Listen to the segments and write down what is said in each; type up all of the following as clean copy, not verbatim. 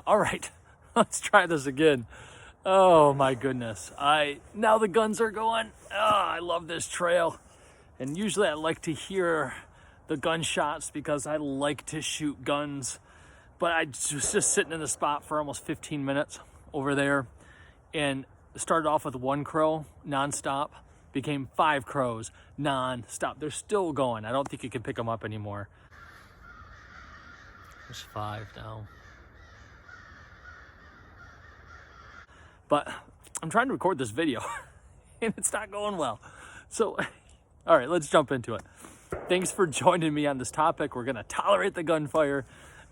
All right, let's try this again. Oh my goodness. Now the guns are going. Oh, I love this trail. And usually I like to hear the gunshots because I like to shoot guns. But I was just sitting in the spot for almost 15 minutes over there and started off with one crow nonstop, became 5 crows nonstop. They're still going. I don't think you can pick them up anymore. There's 5 now. But I'm trying to record this video and it's not going well. So, all right, let's jump into it. Thanks for joining me on this topic. We're gonna tolerate the gunfire.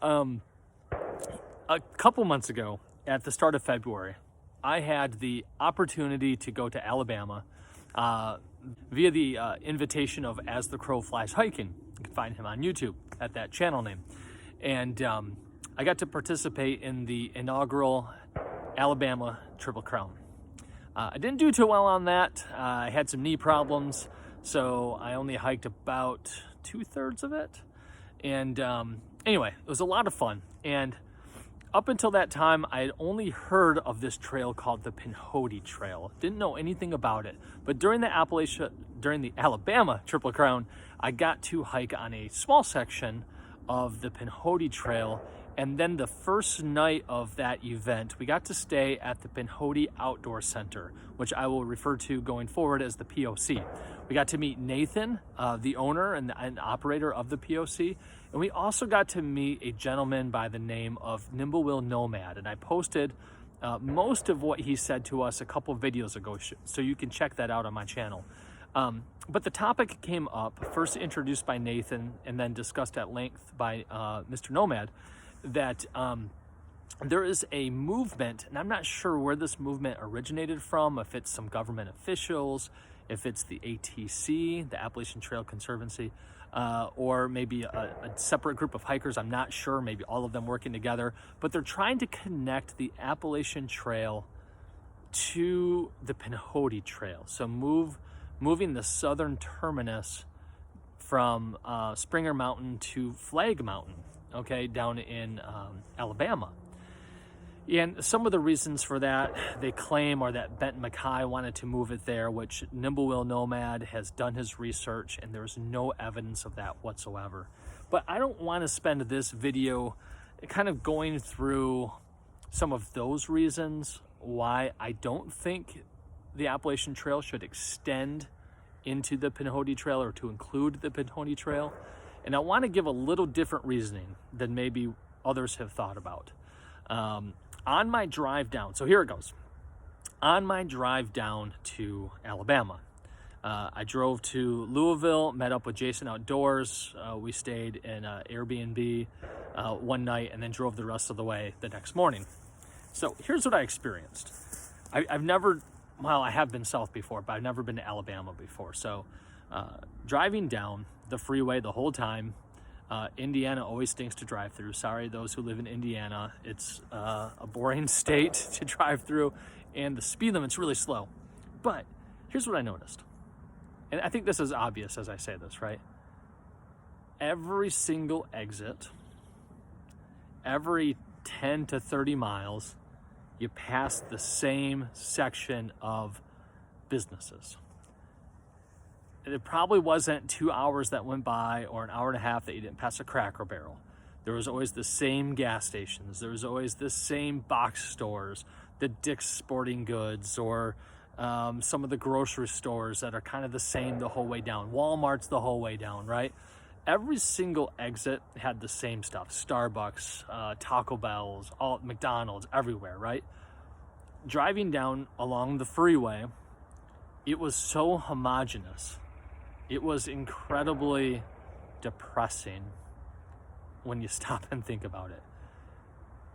A couple months ago, at the start of February, I had the opportunity to go to Alabama via the invitation of As the Crow Flies Hiking. You can find him on YouTube at that channel name. And I got to participate in the inaugural Alabama Triple Crown. I didn't do too well on that. I had some knee problems, so I only hiked about 2/3 of it. And anyway, it was a lot of fun. And up until that time, I had only heard of this trail called the Pinhoti Trail. Didn't know anything about it. But during the Alabama Triple Crown, I got to hike on a small section of the Pinhoti Trail. And then the first night of that event, we got to stay at the Pinhoti Outdoor Center, which I will refer to going forward as the POC. We got to meet Nathan, the owner and operator of the POC. And we also got to meet a gentleman by the name of Nimble Nomad. And I posted most of what he said to us a couple of videos ago, so you can check that out on my channel. But the topic came up, first introduced by Nathan and then discussed at length by Mr. Nomad, that there is a movement, and I'm not sure where this movement originated from, if it's some government officials, if it's the ATC, the Appalachian Trail Conservancy, or maybe a separate group of hikers. I'm not sure, maybe all of them working together, but they're trying to connect the Appalachian Trail to the Pinhoti Trail. So moving the southern terminus from Springer Mountain to Flag Mountain, okay, down in Alabama. And some of the reasons for that, they claim, are that Benton Mackay wanted to move it there, which Nimble Nomad has done his research, and there's no evidence of that whatsoever. But I don't want to spend this video kind of going through some of those reasons why I don't think the Appalachian Trail should extend into the Pinhoti Trail or to include the Pinhoti Trail. And I want to give a little different reasoning than maybe others have thought about. On my drive down, so here it goes. On my drive down to Alabama, I drove to Louisville, met up with Jason Outdoors. We stayed in an Airbnb one night and then drove the rest of the way the next morning. So here's what I experienced. I've never, well, I have been south before, but I've never been to Alabama before. So driving down the freeway the whole time, Indiana always stinks to drive through. Sorry, those who live in Indiana. It's a boring state to drive through, and the speed limit's really slow. But here's what I noticed. And I think this is obvious as I say this, right? Every single exit, every 10 to 30 miles, you pass the same section of businesses. It probably wasn't 2 hours that went by or an hour and a half that you didn't pass a Cracker Barrel. There was always the same gas stations. There was always the same box stores, the Dick's Sporting Goods, or some of the grocery stores that are kind of the same the whole way down. Walmart's the whole way down, right? Every single exit had the same stuff. Starbucks, Taco Bell's, all McDonald's, everywhere, right? Driving down along the freeway, it was so homogeneous. It was incredibly depressing when you stop and think about it.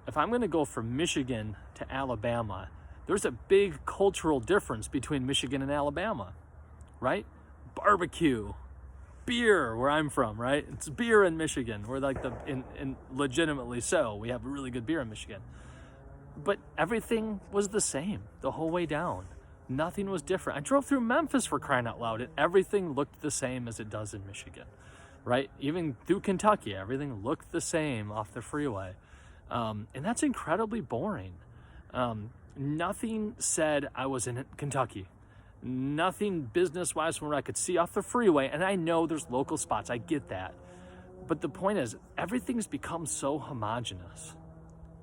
If I'm going to go from Michigan to Alabama, there's a big cultural difference between Michigan and Alabama, right? Barbecue, beer, where I'm from, right? It's beer in Michigan. We're like and legitimately so. We have really good beer in Michigan. But everything was the same the whole way down. Nothing was different. I drove through Memphis, for crying out loud, and everything looked the same as it does in Michigan, right? Even through Kentucky, everything looked the same off the freeway. And that's incredibly boring. Nothing said I was in Kentucky. Nothing business-wise from where I could see off the freeway. And I know there's local spots. I get that. But the point is, everything's become so homogenous,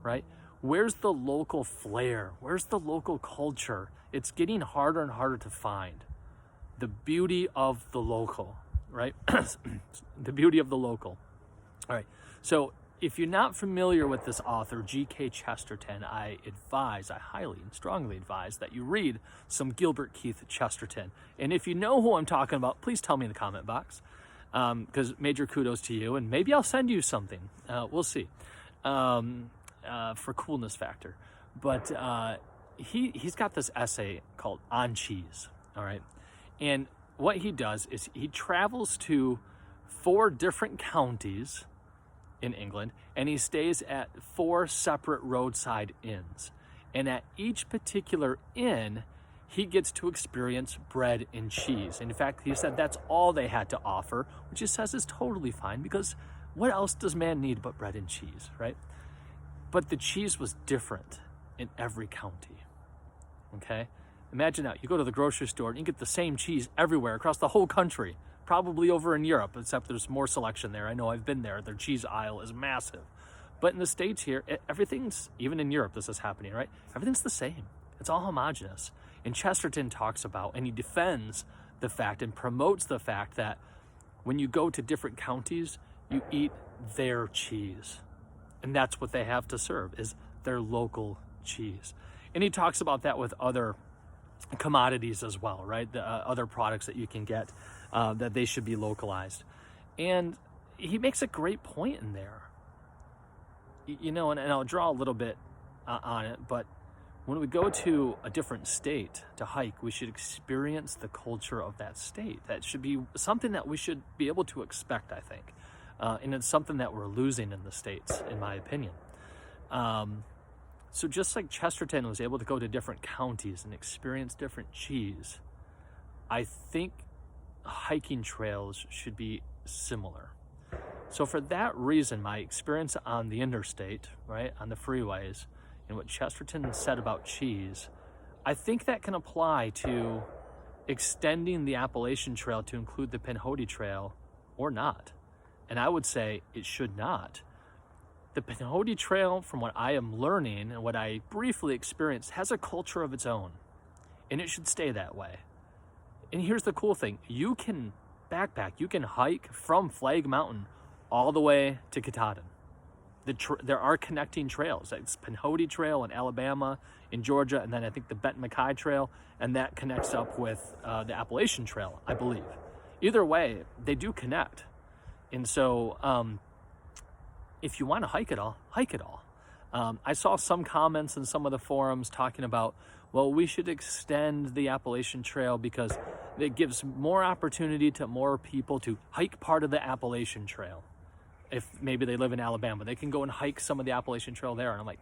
right? Where's the local flair? Where's the local culture? It's getting harder and harder to find. The beauty of the local, right? The beauty of the local. All right. So if you're not familiar with this author, G.K. Chesterton, I highly and strongly advise that you read some Gilbert Keith Chesterton. And if you know who I'm talking about, please tell me in the comment box, because major kudos to you, and maybe I'll send you something. We'll see, for coolness factor. But he's got this essay called On Cheese, all right? And what he does is he travels to 4 different counties in England, and he stays at 4 separate roadside inns. And at each particular inn, he gets to experience bread and cheese. And in fact, he said that's all they had to offer, which he says is totally fine, because what else does man need but bread and cheese, right? But the cheese was different in every county, okay? Imagine now, you go to the grocery store and you get the same cheese everywhere across the whole country. Probably over in Europe, except there's more selection there. I know I've been there. Their cheese aisle is massive. But in the States here, everything's, even in Europe, this is happening, right? Everything's the same. It's all homogenous. And Chesterton talks about, and he defends the fact and promotes the fact that when you go to different counties, you eat their cheese. And that's what they have to serve, is their local cheese. And he talks about that with other commodities as well, right? The other products that you can get, that they should be localized. And he makes a great point in there. You know, and I'll draw a little bit on it, but when we go to a different state to hike, we should experience the culture of that state. That should be something that we should be able to expect, I think. And it's something that we're losing in the States, in my opinion. So just like Chesterton was able to go to different counties and experience different cheese, I think hiking trails should be similar. So for that reason, my experience on the interstate, right, on the freeways, and what Chesterton said about cheese, I think that can apply to extending the Appalachian Trail to include the Pinhoti Trail or not. And I would say it should not. The Pinhoti Trail, from what I am learning and what I briefly experienced, has a culture of its own, and it should stay that way. And here's the cool thing. You can backpack, you can hike from Flag Mountain all the way to Katahdin. There are connecting trails. It's Pinhoti Trail in Alabama, in Georgia, and then I think the Jbenhikes Trail, and that connects up with the Appalachian Trail, I believe. Either way, they do connect. And so if you want to hike it all, hike it all. I saw some comments in some of the forums talking about, well, we should extend the Appalachian Trail because it gives more opportunity to more people to hike part of the Appalachian Trail. If maybe they live in Alabama, they can go and hike some of the Appalachian Trail there. And I'm like,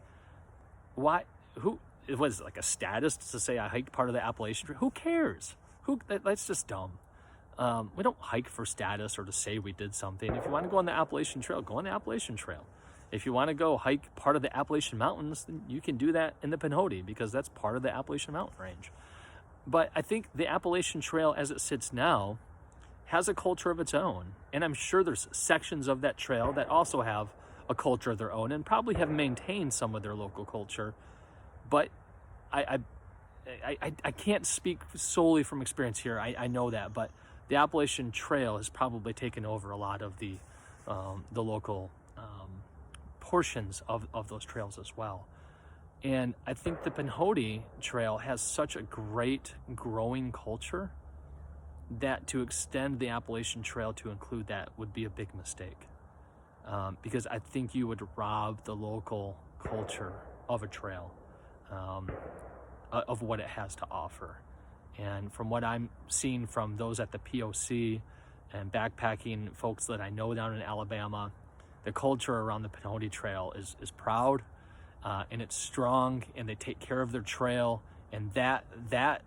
why? Who? It was like a status to say I hiked part of the Appalachian Trail. Who cares? That's just dumb. We don't hike for status or to say we did something. If you want to go on the Appalachian Trail, go on the Appalachian Trail. If you want to go hike part of the Appalachian Mountains, then you can do that in the Pinhoti because that's part of the Appalachian Mountain Range. But I think the Appalachian Trail as it sits now has a culture of its own. And I'm sure there's sections of that trail that also have a culture of their own and probably have maintained some of their local culture. But I can't speak solely from experience here. I know that, but the Appalachian Trail has probably taken over a lot of the local portions of those trails as well. And I think the Pinhoti Trail has such a great growing culture that to extend the Appalachian Trail to include that would be a big mistake. Because I think you would rob the local culture of a trail of what it has to offer. And from what I'm seeing from those at the POC and backpacking folks that I know down in Alabama, the culture around the Pinhoti Trail is proud and it's strong, and they take care of their trail, and that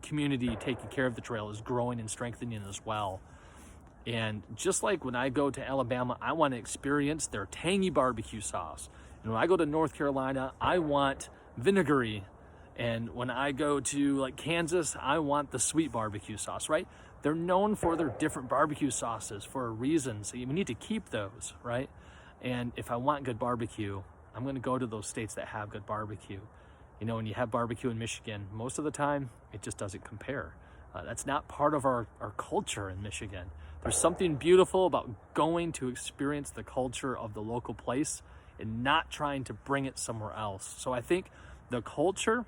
community taking care of the trail is growing and strengthening as well. And just like when I go to Alabama, I want to experience their tangy barbecue sauce And when I go to North Carolina, I want vinegary. And when I go to like Kansas, I want the sweet barbecue sauce, right? They're known for their different barbecue sauces for a reason. So we need to keep those, right? And if I want good barbecue, I'm going to go to those states that have good barbecue. You know, when you have barbecue in Michigan, most of the time, it just doesn't compare. That's not part of our culture in Michigan. There's something beautiful about going to experience the culture of the local place and not trying to bring it somewhere else. So I think the culture,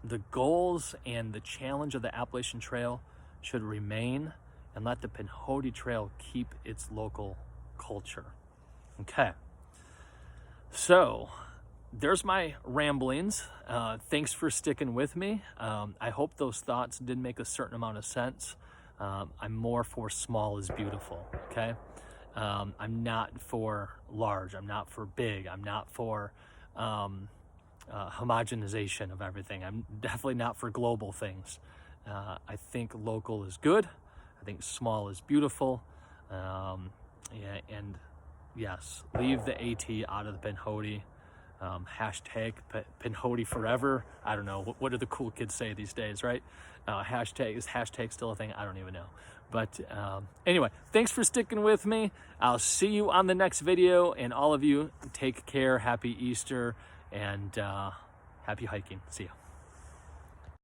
the goals, and the challenge of the Appalachian Trail should remain, and let the Pinhoti Trail keep its local culture. Okay. So there's my ramblings. Thanks for sticking with me. I hope those thoughts did make a certain amount of sense. I'm more for small is beautiful, okay? I'm not for large. I'm not for big. I'm not for homogenization of everything. I'm definitely not for global things. I think local is good. I think small is beautiful. Yeah, and yes, leave the AT out of the Pinhoti. Hashtag Pinhoti forever. I don't know. What do the cool kids say these days, right? Is hashtag still a thing? I don't even know. But anyway, thanks for sticking with me. I'll see you on the next video. And all of you, take care. Happy Easter and happy hiking. See ya.